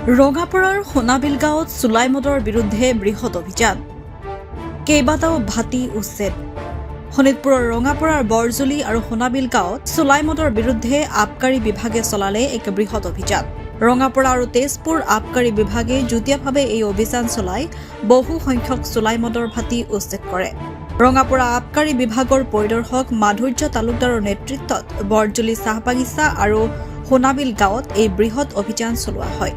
ৰঙাপাৰাৰ সোণাবিল গাঁৱত চুলাই মদৰ বিৰুদ্ধে বৃহৎ অভিযান কেইবাটাও ভাটি উচ্ছেদ শোণিতপুৰৰ ৰঙাপাৰাৰ বৰজুলি আৰু সোণাবিল গাঁৱত চুলাই মদৰ বিৰুদ্ধে আবকাৰী বিভাগে চলালে এক বৃহৎ অভিযান ৰঙাপাৰা আৰু তেজপুৰ আবকাৰী বিভাগে যুটীয়াভাৱে এই অভিযান চলাই বহু সংখ্যক চুলাই মদৰ ভাটি উচ্ছেদ কৰে ৰঙাপাৰা আবকাৰী বিভাগৰ পৰিদৰ্শক মাধুৰ্য তালুকদাৰৰ নেতৃত্বত বৰজুলি চাহ বাগিচা আৰু সোণাবিল গাঁৱত এই বৃহৎ অভিযান চলোৱা হয়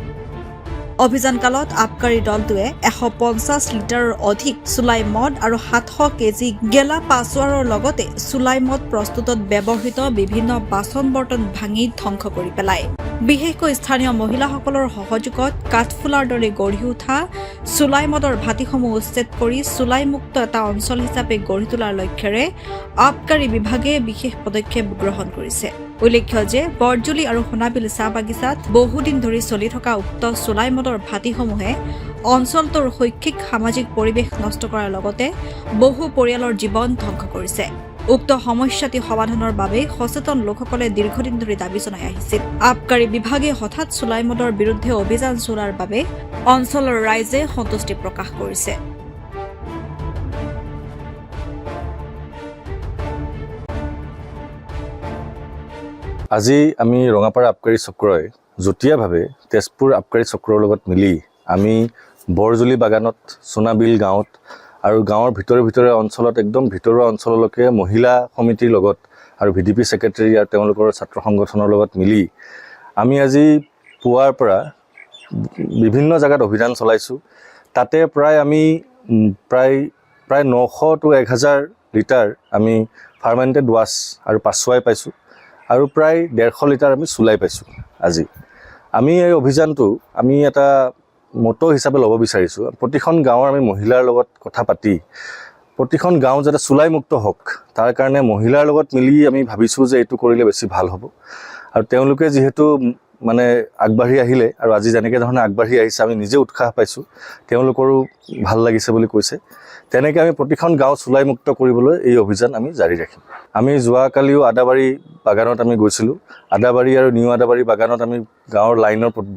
অভিযানকালত আবকাৰী দলটোৱে 150 লিটাৰৰ অধিক চুলাই মদ আৰু 700 কেজি গেলা পাছৱাৰৰ লগতে চুলাই মদ প্ৰস্তুতত ব্যৱহৃত বিভিন্ন বাচন বৰ্তন ভাঙি ধ্বংস কৰি পেলায় বিশেষকৈ স্থানীয় মহিলাসকলৰ সহযোগত কাঠফুলাৰ দৰে গঢ়ি উঠা চুলাই মদৰ ভাটিসমূহ উচ্ছেদ কৰি চুলাই মুক্ত এটা অঞ্চল হিচাপে গঢ়ি তোলাৰ লক্ষ্যৰে আবকাৰী বিভাগে বিশেষ পদক্ষেপ গ্ৰহণ কৰিছে উল্লেখ্য যে বৰজুলি আৰু সোণাবিল চাহ বাগিচাত বহুদিন ধৰি চলি থকা উক্ত চুলাই মদৰ ভাটিসমূহে অঞ্চলটোৰ শৈক্ষিক সামাজিক পৰিৱেশ নষ্ট কৰাৰ লগতে বহু পৰিয়ালৰ জীৱন ধ্বংস কৰিছে উক্ত সমস্যাটি সমাধানৰ বাবে সচেতন লোকসকলে দীৰ্ঘদিন ধৰি দাবী জনাই আহিছিল আবকাৰী বিভাগে হঠাৎ চুলাই মদৰ বিৰুদ্ধে অভিযান চলোৱাৰ বাবে অঞ্চলৰ ৰাইজে সন্তুষ্টি প্ৰকাশ কৰিছে আজি আমি ৰঙাপাৰা আবকাৰী চক্ৰই যুটীয়াভাৱে তেজপুৰ আবকাৰী চক্ৰৰ লগত মিলি আমি বৰজুলি বাগানত সোণাবিল গাঁৱত আৰু গাঁৱৰ ভিতৰে অঞ্চলত একদম ভিতৰুৱা অঞ্চললৈকে মহিলা সমিতিৰ লগত আৰু ভিডিপি সেক্ৰেটাৰী আৰু তেওঁলোকৰ ছাত্ৰ সংগঠনৰ লগত মিলি আমি আজি পুৱাৰ পৰা বিভিন্ন জায়গাত অভিযান চলাইছো তাতে প্ৰায় আমি প্ৰায় 900 to 1000 লিটাৰ আমি ফাৰ্মেন্টেড ৱাছ আৰু পাছৱাই পাইছো আৰু প্ৰায় 150 লিটাৰ আমি চুলাই পাইছো আজি আমি এই অভিযানটো আমি এটা মটো হিচাপে ল'ব বিচাৰিছো প্ৰতিখন গাঁৱৰ আমি মহিলাৰ লগত কথা পাতি প্ৰতিখন গাঁও যাতে চুলাই মুক্ত হওক তাৰ কাৰণে মহিলাৰ লগত মিলি আমি ভাবিছো যে এটো কৰিলে বেছি ভাল হ'ব আৰু তেওঁলোকে যেহেতু মানে আগবাঢ়ি আহিলে আৰু আজি যেনেকৈ ধৰণে আগবাঢ়ি আহিছে আমি নিজে উৎসাহ পাইছো তেওঁলোকৰো ভাল লাগিছে বুলি কৈছে তেনেকৈ আমি প্ৰতিখন গাঁও চুলাই মুক্ত কৰিবলৈ এই অভিযান আমি জাৰি ৰাখিম আমি যোৱাকালিও আদাবাৰী বাগানত আমি গৈছিলো আদাবাৰী আৰু নিউ আদাবাৰী বাগানত আমি গাঁৱৰ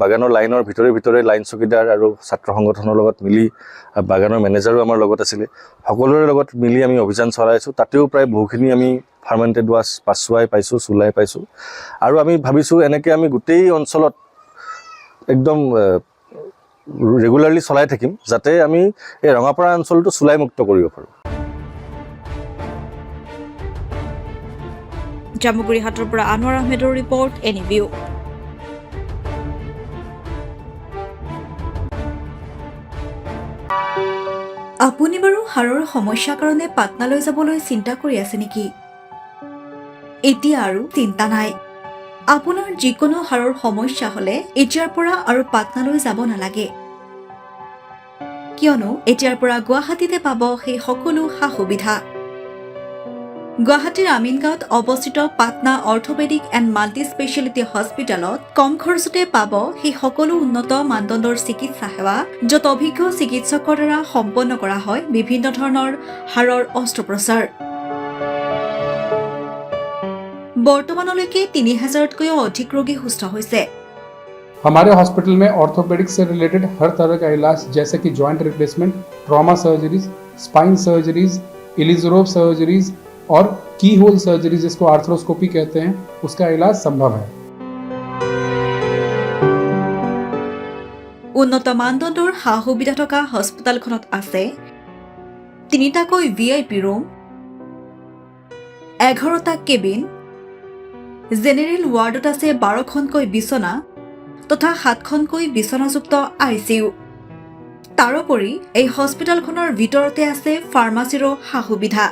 বাগানৰ লাইনৰ ভিতৰে লাইন চকীদাৰ আৰু ছাত্ৰ সংগঠনৰ লগত মিলি বাগানৰ মেনেজাৰো আমাৰ লগত আছিল সকলোৰে লগত মিলি আমি অভিযান চলাইছো তাতেও প্ৰায় বহুখিনি আমি ফাৰ্মেন্টেড ৱাছ পাছৱাই পাইছো চুলাই পাইছো আৰু আমি ভাবিছো এনেকৈ আমি গোটেই অঞ্চলত একদম ৰেগুলাৰলি চলাই থাকিম যাতে আমি এই ৰঙাপাৰা অঞ্চলটো চুলাই মুক্ত কৰিব পাৰো জামুগুৰি হাটৰ পৰা আনোৱাৰ আহমেদৰ ৰিপৰ্ট এনিভিউ আপুনি বাৰু হাড়ৰ সমস্যাৰ কাৰণে পাটনালৈ যাবলৈ চিন্তা কৰি আছে নেকি এতিয়া আৰু চিন্তা নাই আপোনাৰ যিকোনো হাড়ৰ সমস্যা হলে এতিয়াৰ পৰা আৰু পাটনালৈ যাব নালাগে কিয়নো এতিয়াৰ পৰা গুৱাহাটীতে পাব সেই সকলো সা-সুবিধা গুৱাহাটীৰ আমিনগাঁৱত অৱস্থিত Patna orthopaedic and multi speciality হস্পিটেলত কম খৰচতে পাব সেই সকলো উন্নত মানদণ্ডৰ চিকিৎসা সেৱা য'ত অভিজ্ঞ চিকিৎসকৰ দ্বাৰা সম্পন্ন কৰা হয় বিভিন্ন ধৰণৰ হাড়ৰ অস্ত্ৰোপচাৰ বৰ্তমানলৈকে 3000তকৈও অধিক ৰোগী সুস্থ হৈছে हमारे हॉस्पिटल में ऑर्थोपेडिक से रिलेटेड हर तरह का इलाज जैसे कि joint replacement trauma surgeries spine surgeries इलिजोरोब सर्जरीज और की होल सर्जरी जिसको आर्थ्रोस्कोपी कहते हैं उसका इलाज संभव है উন্নত মানদণ্ডৰ সা-সুবিধা থকা হস্পিটেলখনত আছে 3টাকৈ ভিআইপি ৰুম 11টা কেবিন জেনেৰেল ৱাৰ্ডত আছে 12খনকৈ বিছনা তথা 7খনকৈ বিছনাযুক্ত আইচিইউ তাৰোপৰি এই হস্পিটেলখনৰ ভিতৰতে আছে ফাৰ্মাচীৰো সা-সুবিধা